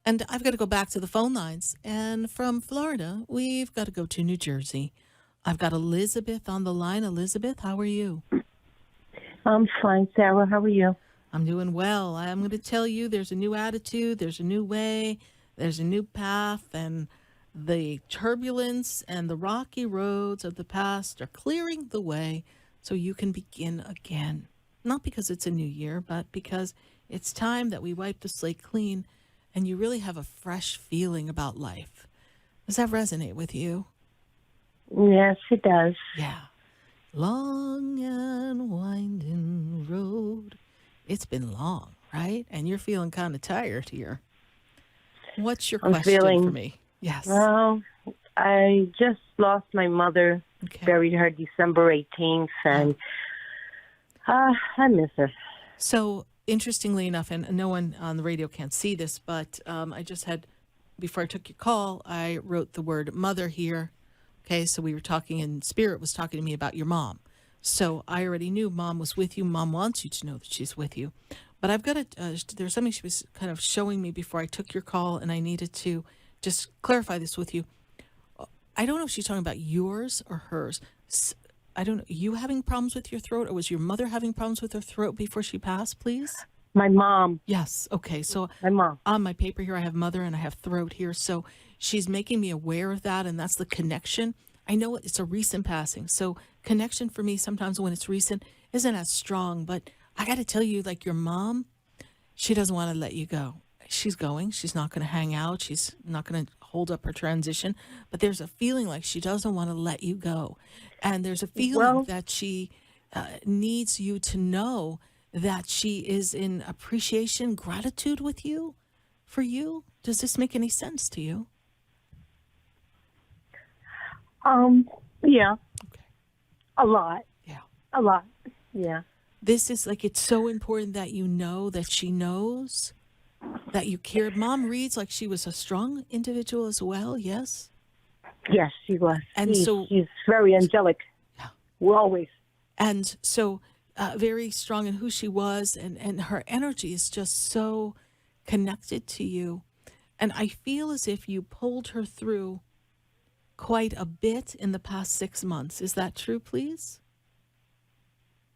And I've got to go back to the phone lines. And from Florida, we've got to go to New Jersey. I've got Elizabeth on the line. Elizabeth, how are you? I'm fine, Sarah. How are you? I'm doing well. I'm going to tell you there's a new attitude, there's a new way, there's a new path, and the turbulence and the rocky roads of the past are clearing the way so you can begin again. Not because it's a new year, but because it's time that we wipe the slate clean and you really have a fresh feeling about life. Does that resonate with you? Yes, it does. Yeah. Long and winding road. It's been long, right? And you're feeling kind of tired here. What's your I'm question for feeling, me? Yes. well, I just lost my mother, Okay. buried her December 18th, and I miss her. So, interestingly enough, and no one on the radio can't see this, but I just had, before I took your call, I wrote the word mother here. Okay, so we were talking, and Spirit was talking to me about your mom. So I already knew Mom was with you. Mom wants you to know that she's with you. But I've got there's something she was kind of showing me before I took your call, and I needed to just clarify this with you. I don't know if she's talking about yours or hers. I don't know. You having problems with your throat, or was your mother having problems with her throat before she passed, please? My mom. Yes. Okay. So My mom. on my paper here, I have mother and I have throat here. So she's making me aware of that, and that's the connection. I know it's a recent passing. So connection for me sometimes when it's recent isn't as strong, but I got to tell you, like your mom, she doesn't want to let you go. She's going. She's not going to hang out. She's not going to hold up her transition. But there's a feeling like she doesn't want to let you go. And there's a feeling that she needs you to know that she is in appreciation, gratitude with you, for you. Does this make any sense to you? Yeah, Okay. a lot. Yeah. A lot. Yeah. This is like, it's so important that you know that she knows that you care. Mom reads like she was a strong individual as well, yes? Yes, she was. And so, she's very angelic. yeah. Always. And so very strong in who she was, and her energy is just so connected to you. And I feel as if you pulled her through quite a bit in the past 6 months. Is that true, please?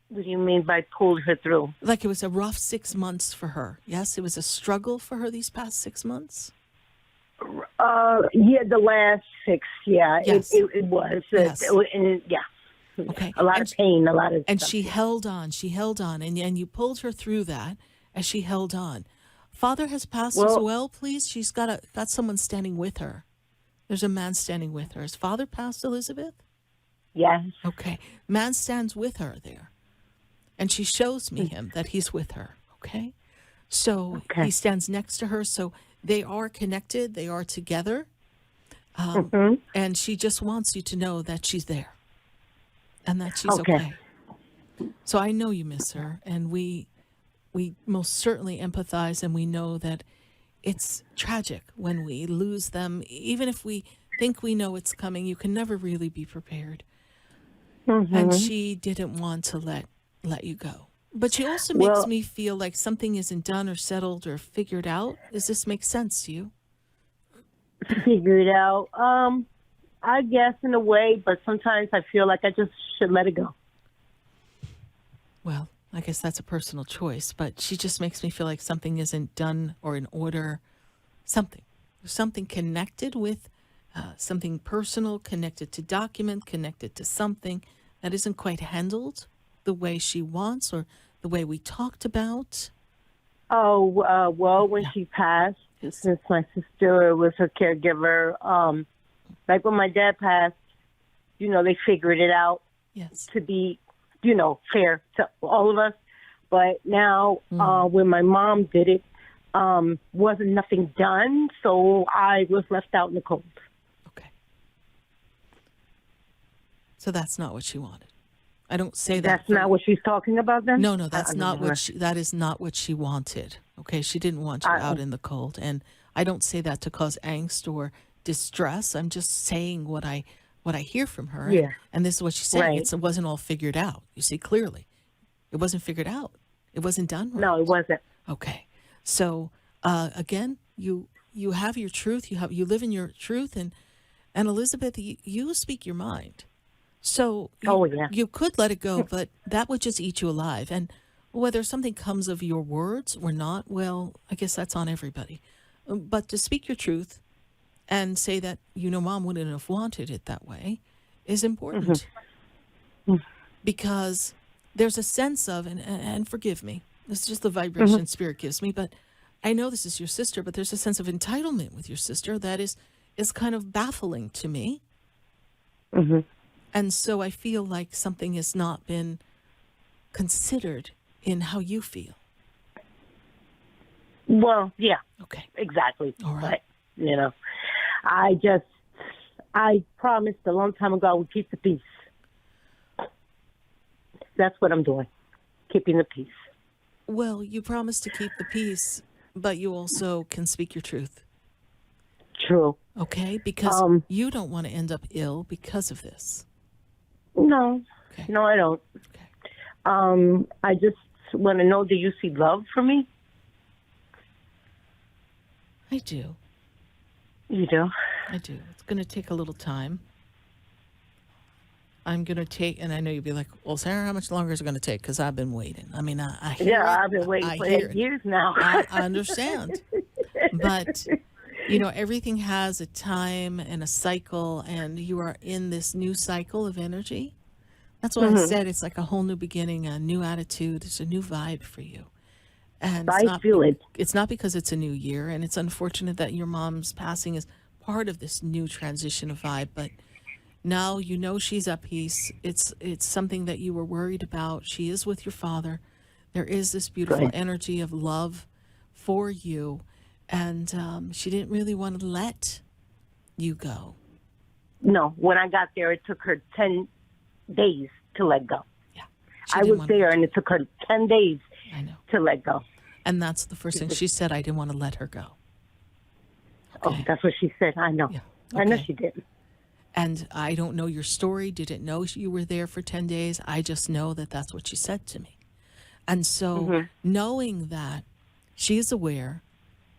What do you mean by pulled her through? Like it was a rough 6 months for her. Yes, it was a struggle for her these past 6 months. Yeah, the last 6. Yeah, Yes. it was. Yes. Yeah. Okay. A lot of pain, a lot of And stuff. she held on, and you pulled her through that as she held on. Father has passed as well, please. She's got someone standing with her. There's a man standing with her. Has Father passed, Elizabeth? Yes. Okay. Man stands with her there. And she shows me him that he's with her. Okay. So he stands next to her. So they are connected. They are together. And she just wants you to know that she's there and that she's okay. So I know you miss her, and we most certainly empathize, and we know that it's tragic when we lose them. Even if we think we know it's coming, you can never really be prepared. And she didn't want to let you go. But she also makes me feel like something isn't done or settled or figured out. Does this make sense to you? Figured out. I guess in a way, but sometimes I feel like I just should let it go. Well, I guess that's a personal choice, but she just makes me feel like something isn't done or in order. Something connected with something personal, connected to document, connected to something that isn't quite handled the way she wants or the way we talked about. When she passed, since my sister was her caregiver, like when my dad passed, they figured it out to be, fair to all of us. But now, when my mom did it, wasn't nothing done, so I was left out in the cold. Okay. So that's not what she wanted. I don't say that. That's not what she's talking about then? No, that's not what that is not what she wanted. Okay, she didn't want you out in the cold. And I don't say that to cause angst or distress. I'm just saying what I hear from her. Yeah. And this is what she's saying. Right. It wasn't all figured out. You see, clearly. It wasn't figured out. It wasn't done right. No, it wasn't. Okay. So, again, you you have your truth. You live in your truth, and Elizabeth, you speak your mind. So you could let it go, but that would just eat you alive. And whether something comes of your words or not, well, I guess that's on everybody. But to speak your truth and say that, Mom wouldn't have wanted it that way is important. Because there's a sense of, and forgive me, it's just the vibration Spirit gives me, but I know this is your sister, but there's a sense of entitlement with your sister that is kind of baffling to me. And so I feel like something has not been considered in how you feel. Well, yeah. Okay. Exactly. All right. But, I promised a long time ago I would keep the peace. That's what I'm doing, keeping the peace. Well, you promised to keep the peace, but you also can speak your truth. True. Okay? Because you don't want to end up ill because of this. No. Okay. No, I don't. Okay. I just want to know, do you see love for me? I do. You do? I do. It's going to take a little time. I'm going to take, and I know you'll be like, well, Sarah, how much longer is it going to take? Because I've been waiting. I mean, I hear it. I've been waiting for 8 years now. I understand. But, everything has a time and a cycle, and you are in this new cycle of energy. That's why I said it's like a whole new beginning, a new attitude. It's a new vibe for you. And I feel it. It's not because it's a new year, and it's unfortunate that your mom's passing is part of this new transition of vibe, but now she's at peace. It's something that you were worried about. She is with your father. There is this beautiful energy of love for you, and she didn't really want to let you go. No, when I got there, it took her 10 days to let go. Yeah, I was there, and it took her 10 days to let go. And that's the first thing she said. I didn't want to let her go. Okay. Oh, that's what she said. I know. Yeah. Okay. I know she did. And I don't know your story. Didn't know you were there for 10 days. I just know that that's what she said to me. And so knowing that she is aware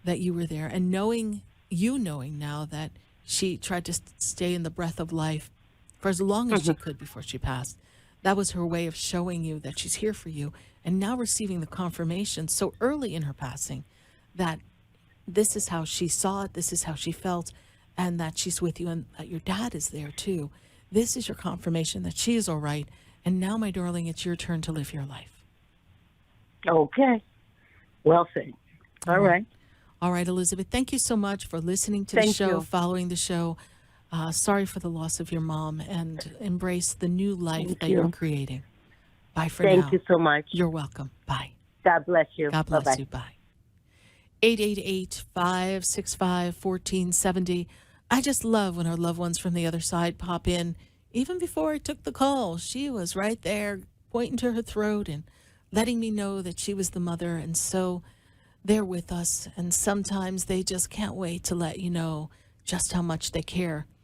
that you were there, and knowing now that she tried to stay in the breath of life for as long as she could before she passed, that was her way of showing you that she's here for you. And now receiving the confirmation so early in her passing that this is how she saw it, this is how she felt, and that she's with you, and that your dad is there too. This is your confirmation that she is all right. And now, my darling, it's your turn to live your life. Okay. Well said. All right. All right, Elizabeth, thank you so much for listening to the show, following the show. Sorry for the loss of your mom, and embrace the new life that you're creating. Bye for now. Thank you so much. You're welcome. Bye. God bless you. God bless Bye-bye. you. Bye. 888-565-1470. I just love when our loved ones from the other side pop in. Even before I took the call, she was right there pointing to her throat and letting me know that she was the mother. And so they're with us. And sometimes they just can't wait to let you know just how much they care.